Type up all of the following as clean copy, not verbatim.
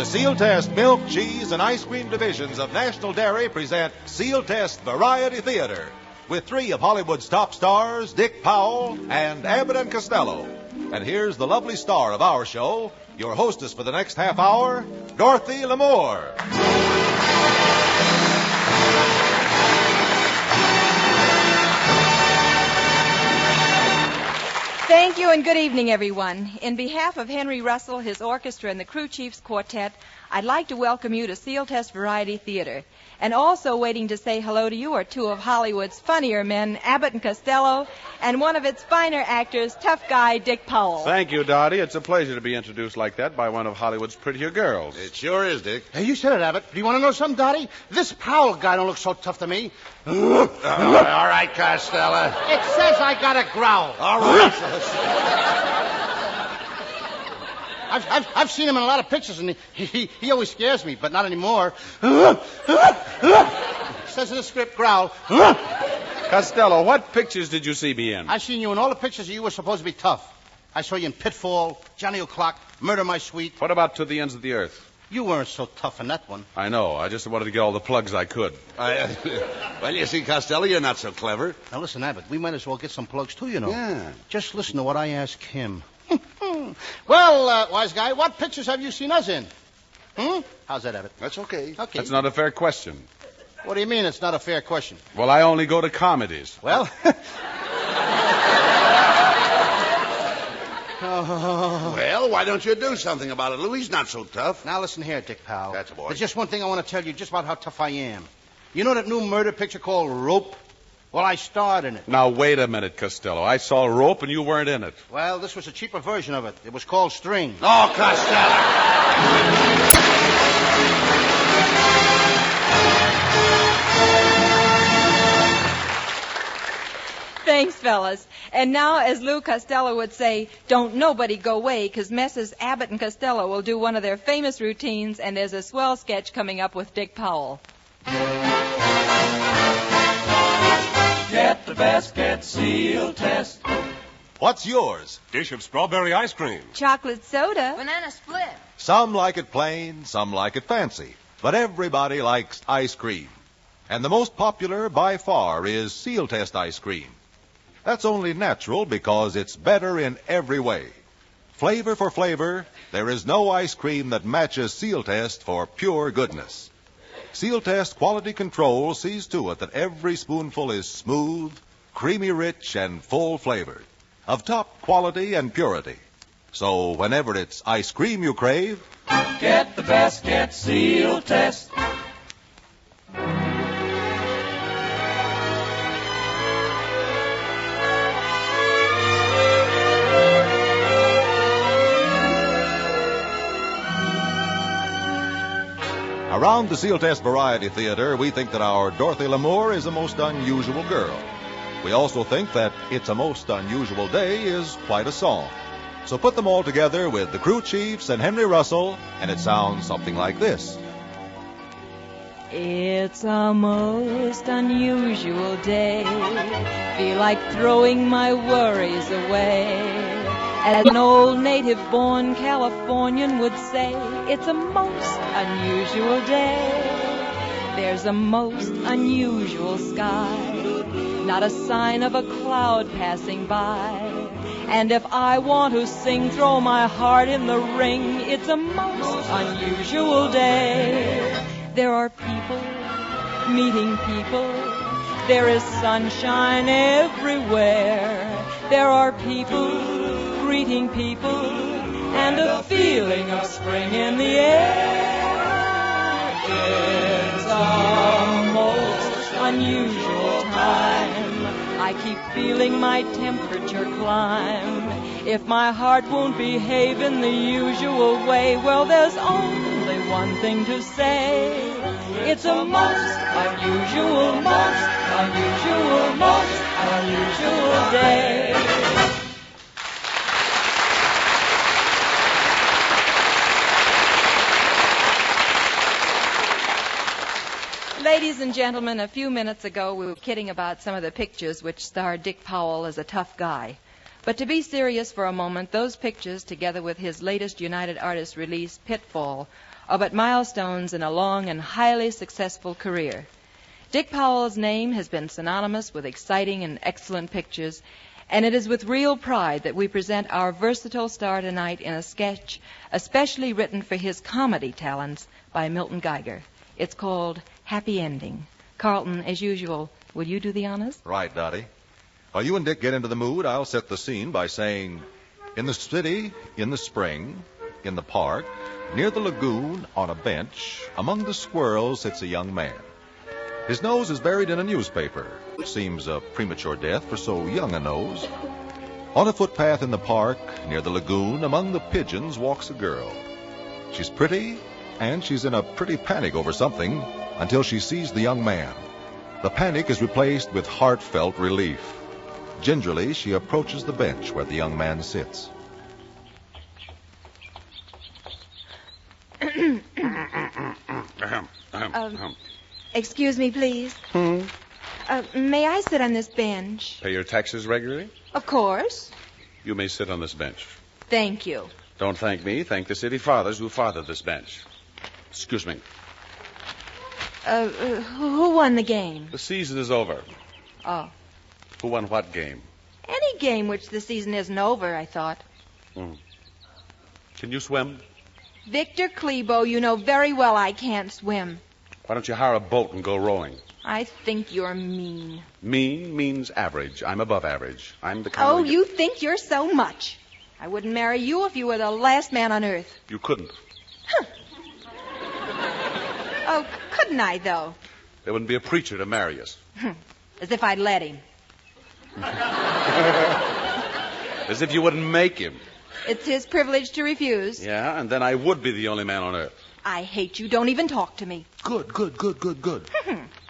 Sealtest Milk, Cheese, and Ice Cream divisions of National Dairy present Sealtest Variety Theater with three of Hollywood's top stars, Dick Powell and Abbott and Costello. And here's the lovely star of our show, your hostess for the next half hour, Dorothy Lamour. Thank you and good evening, everyone. In behalf of Henry Russell, his orchestra, and the Crew Chiefs Quartet, I'd like to welcome you to Sealtest Variety Theater. And also waiting to say hello to you are two of Hollywood's funnier men, Abbott and Costello, and one of its finer actors, tough guy Dick Powell. Thank you, Dottie. It's a pleasure to be introduced like that by one of Hollywood's prettier girls. It sure is, Dick. Hey, you said it, Abbott. Do you want to know something, Dottie? This Powell guy don't look so tough to me. All right, Costello. It says I got a growl. All right. I've seen him in a lot of pictures, and he always scares me, but not anymore. Says in the script, growl. Costello, what pictures did you see me in? I've seen you in all the pictures you were supposed to be tough. I saw you in Pitfall, Johnny O'Clock, Murder My Sweet. What about To the Ends of the Earth? You weren't so tough in that one. I know. I just wanted to get all the plugs I could. Well, you see, Costello, you're not so clever. Now, listen, Abbott, we might as well get some plugs, too, you know. Yeah. Just listen to what I ask him. Well, wise guy, what pictures have you seen us in? How's that, Abbott? That's okay. Okay. That's not a fair question. What do you mean it's not a fair question? Well, I only go to comedies. Well... Well, why don't you do something about it, Lou? He's not so tough. Now, listen here, Dick Powell. That's a boy. There's just one thing I want to tell you just about how tough I am. You know that new murder picture called Rope? Well, I starred in it. Now, wait a minute, Costello. I saw Rope and you weren't in it. Well, this was a cheaper version of it. It was called String. Oh, Costello! Thanks, fellas. And now, as Lou Costello would say, don't nobody go away, because Messrs. Abbott and Costello will do one of their famous routines, and there's a swell sketch coming up with Dick Powell. Get the best, get Sealtest. What's yours? Dish of strawberry ice cream. Chocolate soda. Banana split. Some like it plain, some like it fancy. But everybody likes ice cream. And the most popular by far is Sealtest ice cream. That's only natural because it's better in every way. Flavor for flavor, there is no ice cream that matches Sealtest for pure goodness. Sealtest Quality Control sees to it that every spoonful is smooth, creamy rich, and full flavored, of top quality and purity. So whenever it's ice cream you crave, Get the best, get Sealtest. around the Sealtest Variety Theater, we think that our Dorothy Lamour is a most unusual girl. We also think that It's a Most Unusual Day is quite a song. So put them all together with the Crew Chiefs and Henry Russell, and it sounds something like this. It's a most unusual day. Feel like throwing my worries away. As an old native-born Californian would say, it's a most unusual day. There's a most unusual sky, not a sign of a cloud passing by. And if I want to sing, throw my heart in the ring, it's a most unusual day. There are people meeting people. There is sunshine everywhere. There are people greeting people, and a feeling of spring in the air. It's a most unusual time. I keep feeling my temperature climb. If my heart won't behave in the usual way, well, there's only one thing to say. It's a most unusual day. Ladies and gentlemen, a few minutes ago we were kidding about some of the pictures which starred Dick Powell as a tough guy. But to be serious for a moment, those pictures, together with his latest United Artists release, Pitfall, are but milestones in a long and highly successful career. Dick Powell's name has been synonymous with exciting and excellent pictures, and it is with real pride that we present our versatile star tonight in a sketch especially written for his comedy talents by Milton Geiger. It's called Happy Ending. Carlton, as usual, will you do the honors? Right, Dottie. While you and Dick get into the mood, I'll set the scene by saying, in the city, in the spring, in the park, near the lagoon, on a bench, among the squirrels sits a young man. His nose is buried in a newspaper, which seems a premature death for so young a nose. On a footpath in the park, near the lagoon, among the pigeons, walks a girl. She's pretty, and she's in a pretty panic over something until she sees the young man. The panic is replaced with heartfelt relief. Gingerly, she approaches the bench where the young man sits. Excuse me, please. May I sit on this bench? Pay your taxes regularly? Of course. You may sit on this bench. Thank you. Don't thank me. Thank the city fathers who fathered this bench. Excuse me. Who won the game? The season is over. Oh. Who won what game? Any game which the season isn't over, I thought. Can you swim? Victor Klebo, you know very well I can't swim. Why don't you hire a boat and go rowing? I think you're mean. Mean means average. I'm above average. I'm the kind Oh, of... you think you're so much. I wouldn't marry you if you were the last man on earth. You couldn't. Huh. Oh, couldn't I, though? There wouldn't be a preacher to marry us. As if I'd let him. As if you wouldn't make him. It's his privilege to refuse. Yeah, and then I would be the only man on earth. I hate you. Don't even talk to me. Good.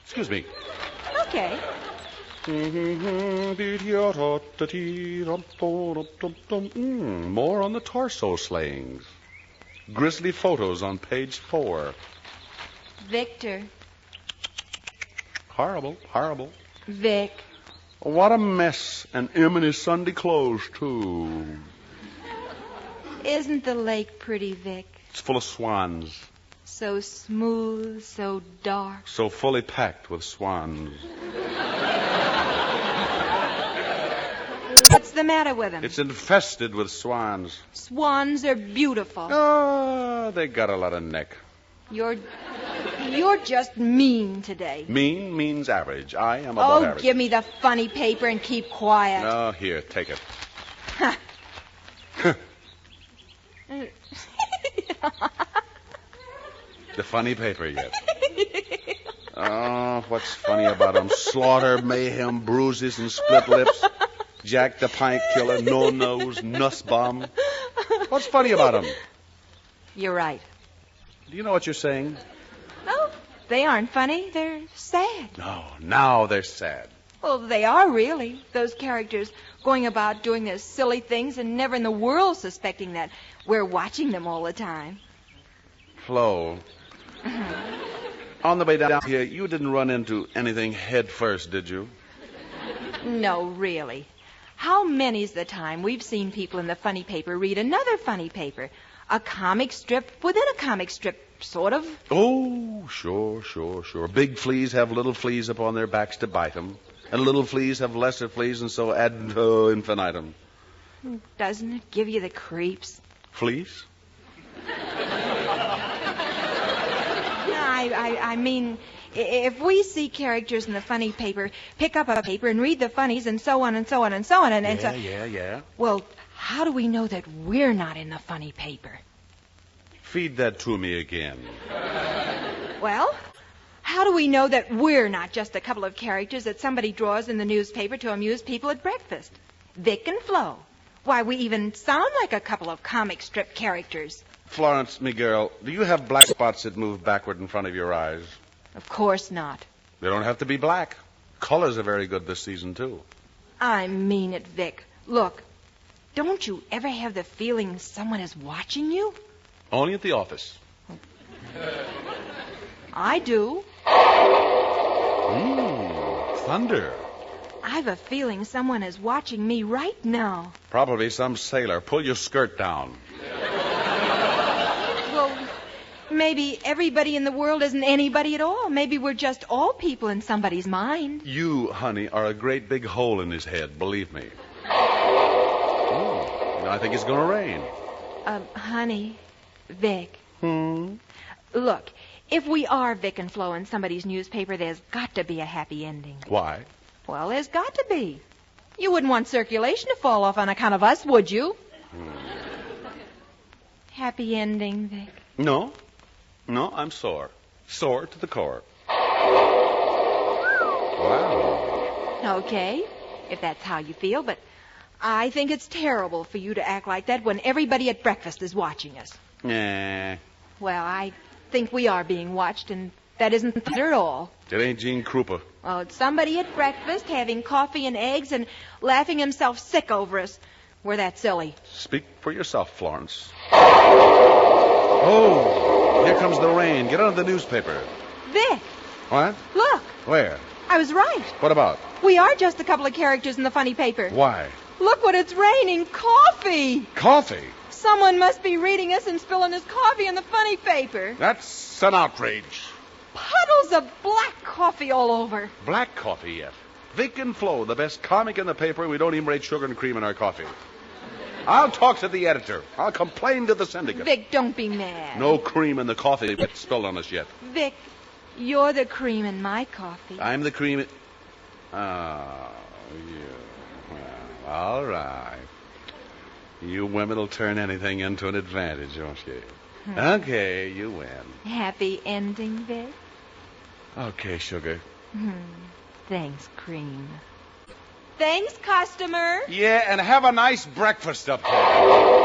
Excuse me. Okay. More on the torso slayings. Grisly photos on page 4. Victor. Horrible. Vic. What a mess. And him in his Sunday clothes, too. Isn't the lake pretty, Vic? It's full of swans. So smooth, so dark. So fully packed with swans. What's the matter with him? It's infested with swans. Swans are beautiful. Oh, they got a lot of neck. You're just mean today. Mean means average. I am above average. Give me the funny paper and keep quiet. Oh, here, take it. The funny paper yet. Oh, what's funny about him? Slaughter, mayhem, bruises, and split lips. Jack the Pint Killer, no nose, nuss bomb. What's funny about him? You're right. Do you know what you're saying? No, they aren't funny. They're sad. No, now they're sad. Well, they are really. Those characters going about doing their silly things and never in the world suspecting that we're watching them all the time. Flo. On the way down here, you didn't run into anything head first, did you? No, really. How many's the time we've seen people in the funny paper read another funny paper? A comic strip within a comic strip, sort of. Oh, sure. Big fleas have little fleas upon their backs to bite them. And little fleas have lesser fleas, and so ad infinitum. Doesn't it give you the creeps? Fleas? I mean, if we see characters in the funny paper, pick up a paper and read the funnies and so on and so on and so on and so... Yeah. Well, how do we know that we're not in the funny paper? Feed that to me again. Well, how do we know that we're not just a couple of characters that somebody draws in the newspaper to amuse people at breakfast? Vic and Flo. Why, we even sound like a couple of comic strip characters. Florence, me girl, do you have black spots that move backward in front of your eyes? Of course not. They don't have to be black. Colors are very good this season, too. I mean it, Vic. Look, don't you ever have the feeling someone is watching you? Only at the office. I do. Thunder. I've a feeling someone is watching me right now. Probably some sailor. Pull your skirt down. Well, maybe everybody in the world isn't anybody at all. Maybe we're just all people in somebody's mind. You, honey, are a great big hole in his head, believe me. Oh, I think it's going to rain. Honey, Vic. Hmm? Look, if we are Vic and Flo in somebody's newspaper, there's got to be a happy ending. Why? Well, there's got to be. You wouldn't want circulation to fall off on account of us, would you? Happy ending, Vic. No. No, I'm sore. Sore to the core. Wow. Okay, if that's how you feel, but I think it's terrible for you to act like that when everybody at breakfast is watching us. Nah. Well, I think we are being watched, and that isn't fair at all. It ain't Gene Krupa. Well, it's somebody at breakfast having coffee and eggs and laughing himself sick over us. We're that silly. Speak for yourself, Florence. Oh, here comes the rain. Get out of the newspaper. Vic, What? look, Where? I was right. What about? We are just a couple of characters in the funny paper. Why? Look what it's raining, coffee. Coffee. Someone must be reading us and spilling his coffee in the funny paper. That's an outrage. Puddles of black coffee all over. Black coffee yet. Vic and Flo, the best comic in the paper, and we don't even rate sugar and cream in our coffee. I'll talk to the editor. I'll complain to the syndicate. Vic, don't be mad. No cream in the coffee that's spilled on us yet. Vic, you're the cream in my coffee. I'm the cream. Oh, you. Well, all right. You women will turn anything into an advantage, won't you? Okay, you win. Happy ending, Vic? Okay, sugar. Thanks, cream. Thanks, customer. Yeah, and have a nice breakfast up there.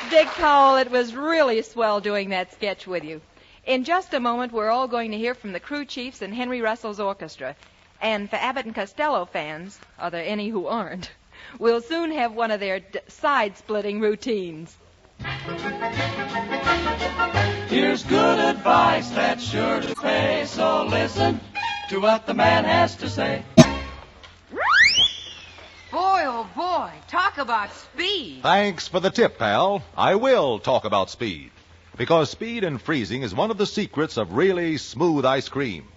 Dick Powell, it was really swell doing that sketch with you. In just a moment, we're all going to hear from the crew chiefs and Henry Russell's orchestra. And for Abbott and Costello fans, are there any who aren't, we'll soon have one of their side-splitting routines. Here's good advice that's sure to pay, so listen to what the man has to say. Boy, oh boy, talk about speed. Thanks for the tip, pal. I will talk about speed. Because speed in freezing is one of the secrets of really smooth ice cream.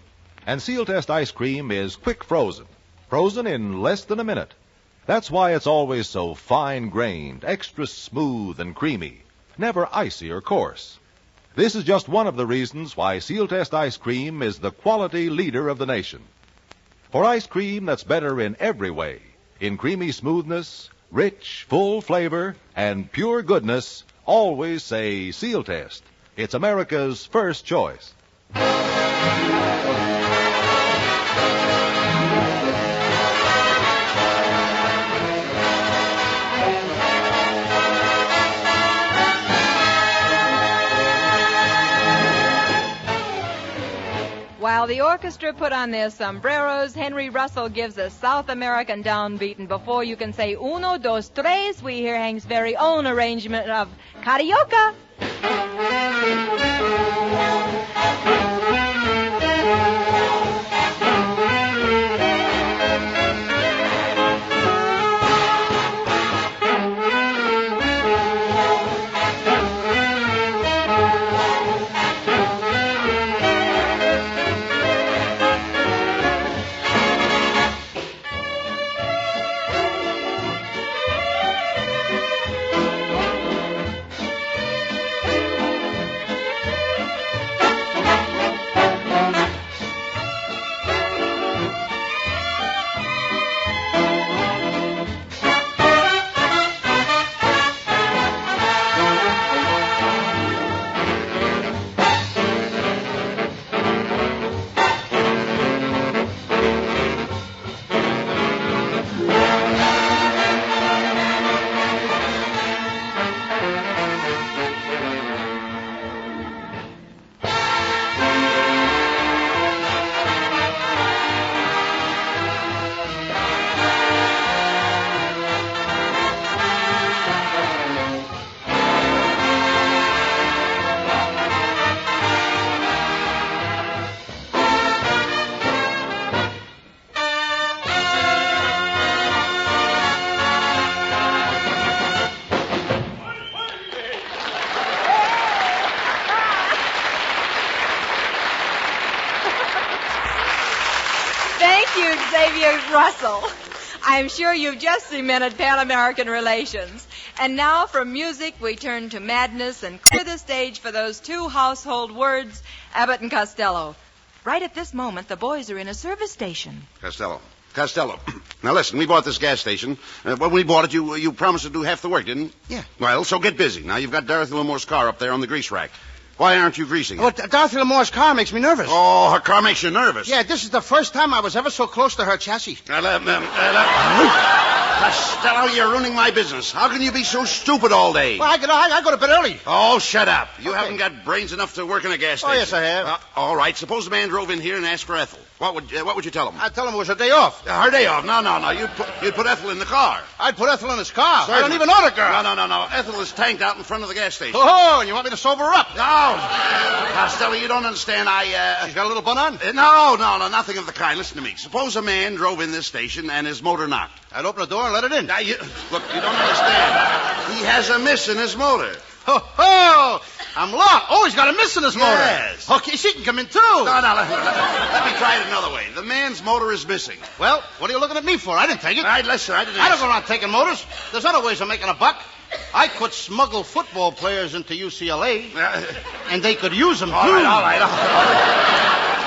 And Sealtest ice cream is quick frozen. Frozen in less than a minute. That's why it's always so fine-grained, extra smooth and creamy. Never icy or coarse. This is just one of the reasons why Sealtest ice cream is the quality leader of the nation. For ice cream that's better in every way, in creamy smoothness, rich, full flavor, and pure goodness, always say Sealtest. It's America's first choice. While the orchestra put on their sombreros, Henry Russell gives a South American downbeat, and before you can say uno, dos, tres, we hear Hank's very own arrangement of Carioca. Thank you, Xavier Russell. I'm sure you've just cemented Pan-American relations. And now from music, we turn to madness and clear the stage for those two household words, Abbott and Costello. Right at this moment, the boys are in a service station. Costello. Now listen, we bought this gas station. When we bought it, you promised to do half the work, didn't you? Yeah. Well, so get busy. Now you've got Dorothy Lamore's car up there on the grease rack. Why aren't you greasing it? Well, Dorothy Lamore's car makes me nervous. Oh, her car makes you nervous. Yeah, this is the first time I was ever so close to her chassis. Costello, you're ruining my business. How can you be so stupid all day? Well, I go to bed early. Oh, shut up. You Okay. haven't got brains enough to work in a gas Oh, station. yes, I have. All right, suppose a man drove in here and asked for Ethel. What would you tell him? I'd tell him it was her day off. Her day off. No. You'd put Ethel in the car. I'd put Ethel in his car. I don't Certainly. even know the girl. No. Ethel is tanked out in front of the gas station. Oh, and you want me to sober her up? No. Costello, you don't understand. She's got a little bun on? No, nothing of the kind. Listen to me. Suppose a man drove in this station and his motor knocked. I'd open the door and let it in. Now, look, you don't understand. He has a miss in his motor. Oh, I'm locked. Oh, he's got a miss in his motor. Yes. Okay, she can come in too. No, let me try it another way. The man's motor is missing. Well, what are you looking at me for? I didn't take it. All right, listen, I didn't I don't ask. go around taking motors. There's other ways of making a buck. I could smuggle football players into UCLA, and they could use them, too. All right.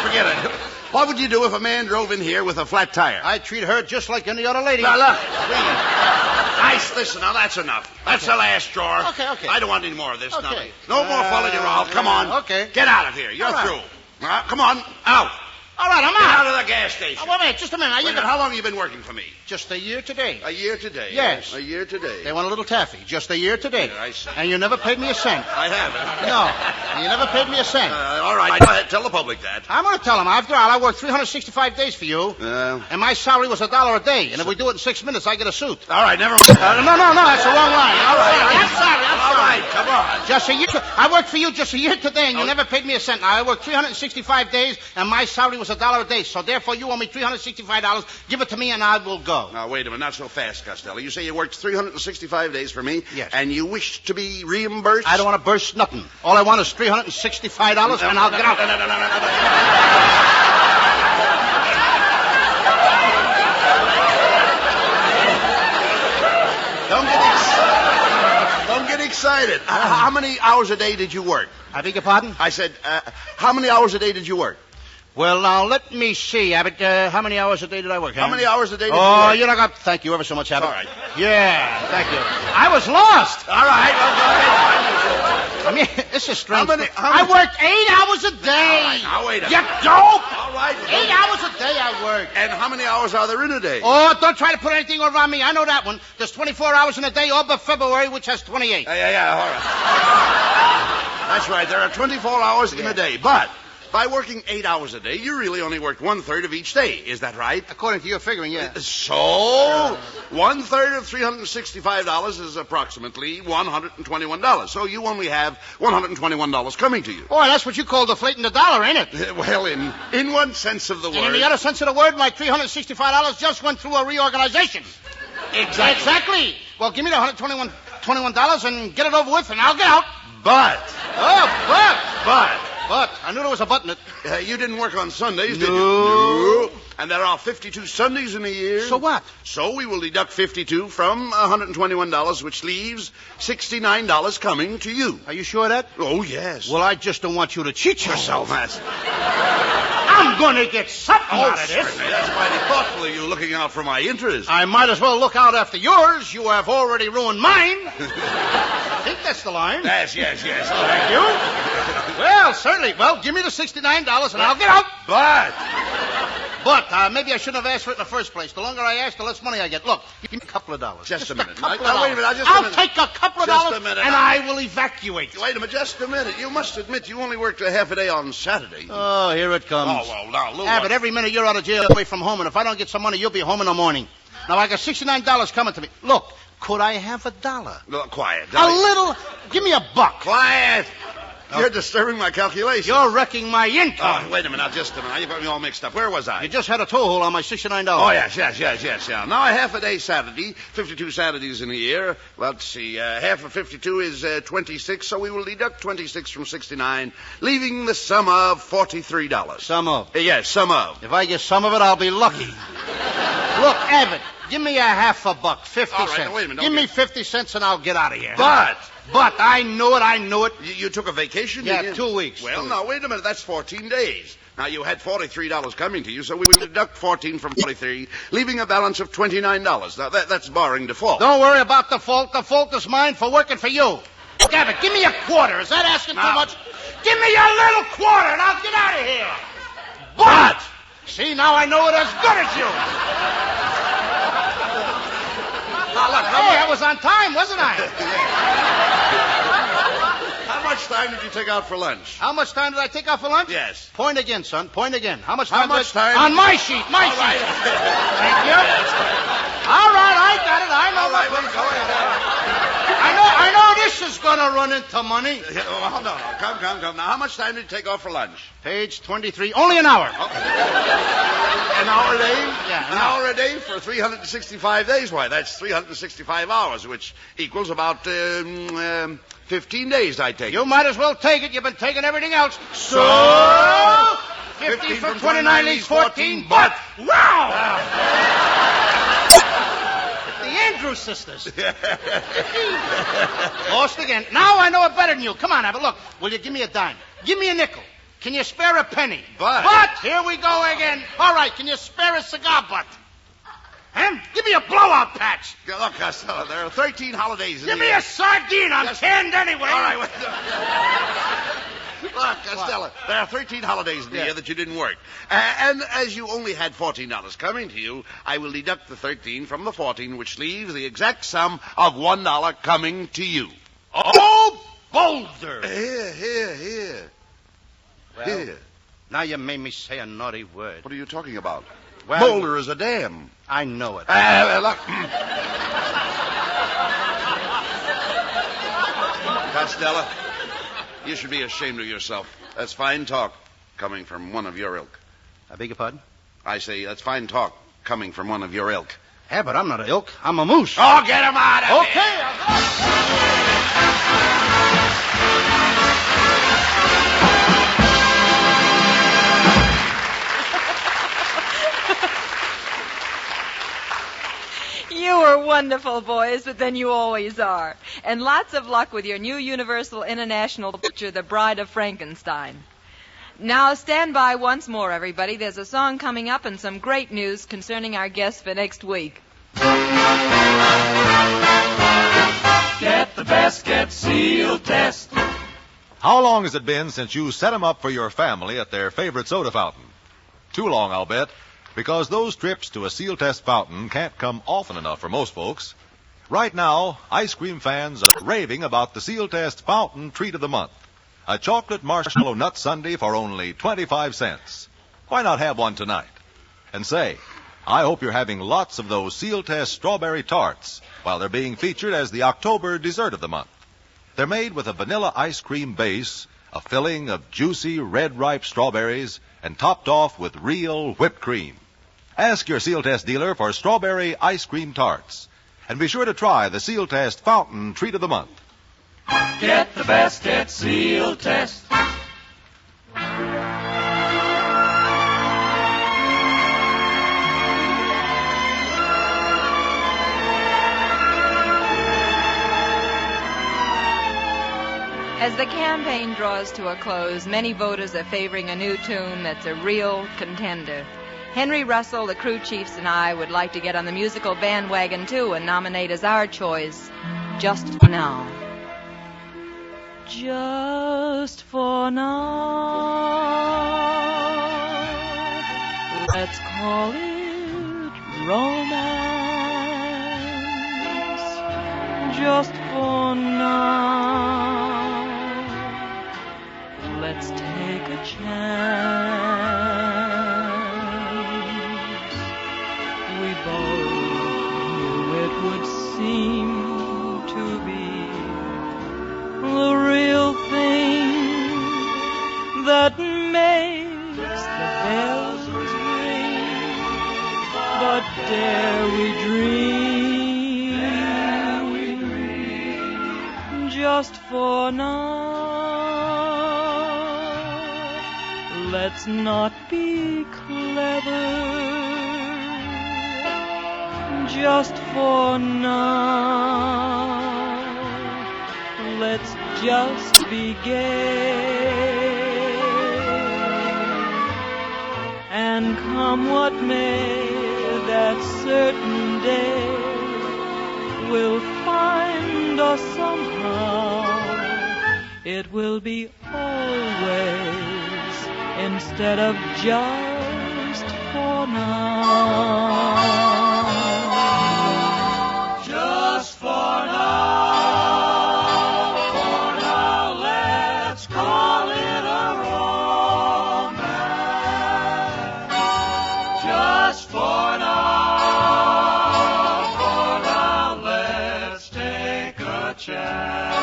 Forget it. What would you do if a man drove in here with a flat tire? I'd treat her just like any other lady. Now, look, please. Listen, now, that's enough. That's the last straw. Okay. I don't want any more of this. Okay. No more follow-your-all. Come on. Okay. Get out of here. You're All right. through. Come on. Out. All right, I'm Get out. out of the gas station. Oh, wait a minute, just a minute. Wait a minute, how long have you been working for me? Just a year today. A year today. Yes. A year today. They want a little taffy. Just a year today. Yeah, I see. And you never paid me a cent. I haven't. No, you never paid me a cent. All right. Go ahead. Tell the public that. I'm going to tell them. After all, I worked 365 days for you, and my salary was $1 a day. And if we do it in 6 minutes, I get a suit. All right. Never mind. No, that's the wrong line. All right. I'm sorry. All right. Come on. Just a year. I worked for you just a year today, and you never paid me a cent. Now, I worked 365 days, and my salary was $1 a day. So therefore, you owe me $365. Give it to me, and I will go. Now, wait a minute. Not so fast, Costello. You say you worked 365 days for me? Yes. And you wish to be reimbursed? I don't want to burst nothing. All I want is $365, and I'll get out. Don't get excited. How many hours a day did you work? I beg your pardon? I said, how many hours a day did you work? Well, now, let me see, Abbott. How many hours a day did I work? How many hours a day did you Oh, work? you're not going to... Thank you ever so much, Abbott. All right. Yeah, thank you. I was lost. All right. Well, go ahead. I mean, this is strange. How many- I worked 8 hours a day. All right, now, wait a You minute. dope. All right. 8 hours a day I worked. And how many hours are there in a day? Oh, don't try to put anything over on me. I know that one. There's 24 hours in a day, all but February, which has 28. Yeah, all right. That's right. There are 24 hours in a day. But by working 8 hours a day, you really only worked 1/3 of each day. Is that right? According to your figuring, yeah. So, 1/3 of $365 is approximately $121. So you only have $121 coming to you. Boy, that's what you call deflating the dollar, ain't it? Well, in one sense of the word. And in the other sense of the word, my $365 just went through a reorganization. Exactly. Well, give me the $121 and get it over with, and I'll get out. But But I knew there was a but in it. you didn't work on Sundays, did you? No. And there are 52 Sundays in a year. So what? So we will deduct 52 from $121, which leaves $69 coming to you. Are you sure of that? Oh, yes. Well, I just don't want you to cheat yourself. That's... I'm going to get something out of this. certainly. That's mighty thoughtful of you looking out for my interest. I might as well look out after yours. You have already ruined mine. I think that's the line. Yes. Thank you. Well, certainly. Well, give me the $69 and I'll get out. But maybe I shouldn't have asked for it in the first place. The longer I ask, the less money I get. Look, give me a couple of dollars. Just a minute. Couple of Now, wait a dollars. minute. Just a I'll minute. take a couple of Just dollars a minute. and I will evacuate. Wait a minute, just a minute. You must admit you only worked a half a day on Saturday. Oh, here it comes. Oh, well, now, Lou. But every minute you're out of jail away from home, and if I don't get some money, you'll be home in the morning. Now, I got $69 coming to me. Look, could I have $1? Look, quiet. A little. Give me $1. Quiet. You're disturbing my calculations. You're wrecking my income. Oh, wait a minute. Now, just a minute. You got me all mixed up. Where was I? You just had a toe hole on my $69. Oh, yes. Yeah. Now, a half a day Saturday, 52 Saturdays in a year. Let's see. Half of 52 is 26, so we will deduct 26 from 69, leaving the sum of $43. Sum of? Yes, sum of. If I get some of it, I'll be lucky. Look, Abbott, give me a half a buck, 50 All right, cents. now, wait a minute, Give okay. me 50 cents and I'll get out of here. But I knew it. you took a vacation? Yeah, didn't you? 2 weeks. Well, 2 now, wait a minute. That's 14 days. Now, you had $43 coming to you, so we will deduct 14 from 43, leaving a balance of $29. Now, that's barring default. Don't worry about the fault. The fault is mine for working for you. Abbott, give me a quarter. Is that asking too Now. much? Give me a little quarter and I'll get out of here. But! See, now I know it as good as you. Now, look, Hey, I was on time, wasn't I? how much time did you take out for lunch? How much time did I take off for lunch? Yes. Point again, son. Point again. How much How time? much time? On my sheet. My All sheet. right. Thank you. All right, I got it. I know. All right, my- well, go ahead. I know this is going to run into money. Oh, no. Come. Now, how much time did you take off for lunch? Page 23. Only an hour. An hour a day? Yeah, An hour a day for 365 days. Why, that's 365 hours, which equals about 15 days, I take. You might as well take it. You've been taking everything else. So 50 from 29 leaves 14. But wow! The Andrews sisters. Lost again. Now I know it better than you. Come on, Abbott. Look, will you give me a dime? Give me a nickel. Can you spare a penny? But Here we go again. All right, can you spare a cigar butt? Huh? Give me a blowout patch. look, Costello, there are 13 holidays in Give the me year. a sardine. I'm Yes. canned anyway. All right, wait. Look, Costello, there are 13 holidays in the year that you didn't work. And as you only had $14 coming to you, I will deduct the 13 from the 14, which leaves the exact sum of $1 coming to you. Oh, Boulder. Here. Well, Here. now you made me say a naughty word. What are you talking about? Well, Boulder is a dam. I know it. Look. Costello, you should be ashamed of yourself. That's fine talk coming from one of your ilk. I beg your pardon? I say that's fine talk coming from one of your ilk. Yeah, but I'm not an ilk. I'm a moose. Oh, get him out of Okay. You are wonderful, boys, but then you always are. And lots of luck with your new Universal International picture, The Bride of Frankenstein. Now, stand by once more, everybody. There's a song coming up and some great news concerning our guest for next week. Get the best, get Sealtest. How long has it been since you set 'em up for your family at their favorite soda fountain? Too long, I'll bet, because those trips to a Sealtest fountain can't come often enough for most folks. Right now, ice cream fans are raving about the Sealtest Fountain Treat of the Month, a chocolate marshmallow nut sundae for only 25 cents. Why not have one tonight? And say, I hope you're having lots of those Sealtest strawberry tarts while they're being featured as the October dessert of the month. They're made with a vanilla ice cream base, a filling of juicy red ripe strawberries, and topped off with real whipped cream. Ask your Sealtest dealer for strawberry ice cream tarts. And be sure to try the Sealtest Fountain Treat of the Month. Get the best, get Sealtest. As the campaign draws to a close, many voters are favoring a new tune that's a real contender. Henry Russell, the crew chiefs, and I would like to get on the musical bandwagon, too, and nominate as our choice, Just for Now. Just for now, let's call it romance. Just for now, let's take a chance. We both knew it would seem to be the real thing what makes the bells ring. But dare we dream, just for now. Let's not be clever, just for now. Let's just be gay. And come what may, that certain day will find us somehow. It will be always instead of just for now. Just for now, let's call it a romance. Just for now, let's take a chance.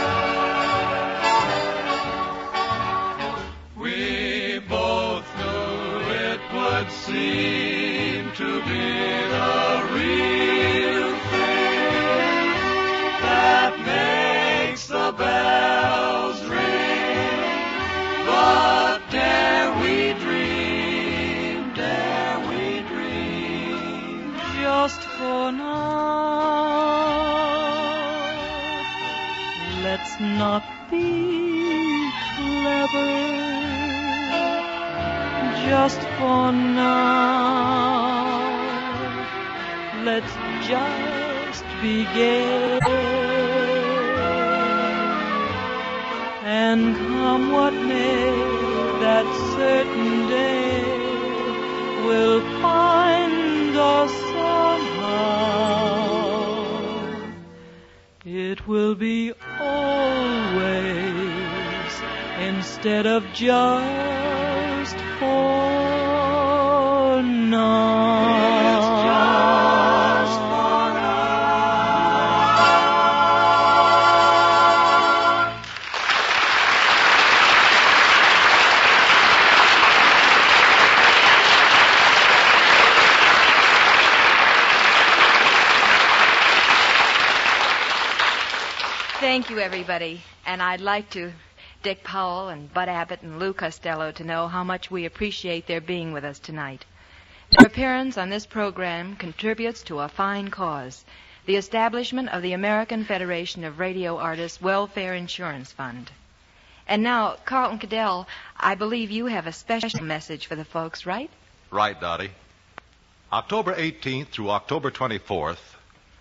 We both knew it would seem to be the real thing that makes the bells ring. But dare we dream, Just for now, let's not be clever. Just for now, let's just be gay. And come what may, that certain day will find us somehow. It will be always instead of just for now. It's just for now. Thank you, everybody. And I'd like to Dick Powell and Bud Abbott and Lou Costello to know how much we appreciate their being with us tonight. Their appearance on this program contributes to a fine cause, the establishment of the American Federation of Radio Artists Welfare Insurance Fund. And now, Carlton Cadell, I believe you have a special message for the folks, right? Right, Dottie. October 18th through October 24th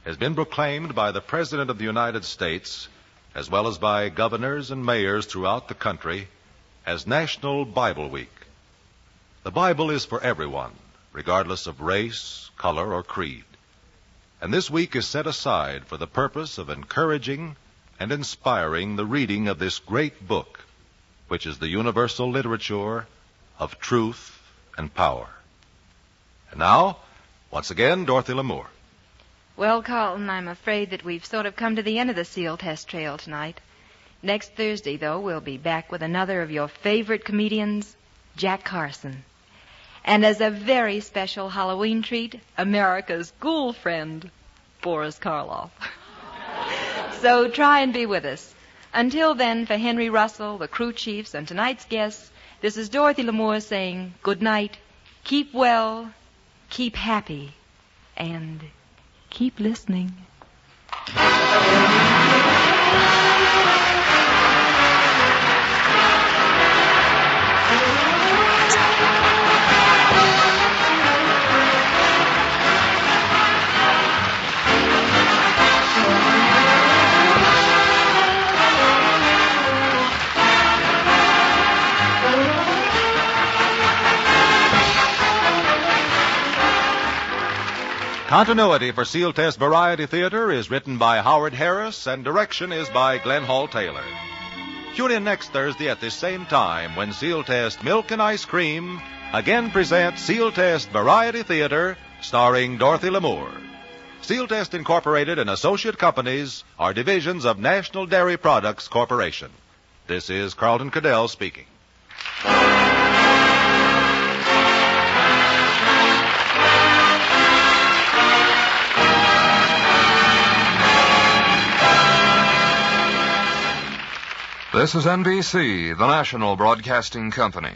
has been proclaimed by the President of the United States, as well as by governors and mayors throughout the country, as National Bible Week. The Bible is for everyone, regardless of race, color, or creed. And this week is set aside for the purpose of encouraging and inspiring the reading of this great book, which is the universal literature of truth and power. And now, once again, Dorothy Lamour. Well, Carlton, I'm afraid that we've sort of come to the end of the Sealtest Trail tonight. Next Thursday, though, we'll be back with another of your favorite comedians, Jack Carson. And as a very special Halloween treat, America's ghoul friend, Boris Karloff. So try and be with us. Until then, for Henry Russell, the crew chiefs, and tonight's guests, this is Dorothy Lamour saying good night, keep well, keep happy, and keep listening. Continuity for Sealtest Variety Theater is written by Howard Harris and direction is by Glenn Hall Taylor. Tune in next Thursday at this same time when Sealtest Milk and Ice Cream again presents Sealtest Variety Theater starring Dorothy Lamour. Sealtest Incorporated and associate companies are divisions of National Dairy Products Corporation. This is Carlton Cadell speaking. This is NBC, the national broadcasting company.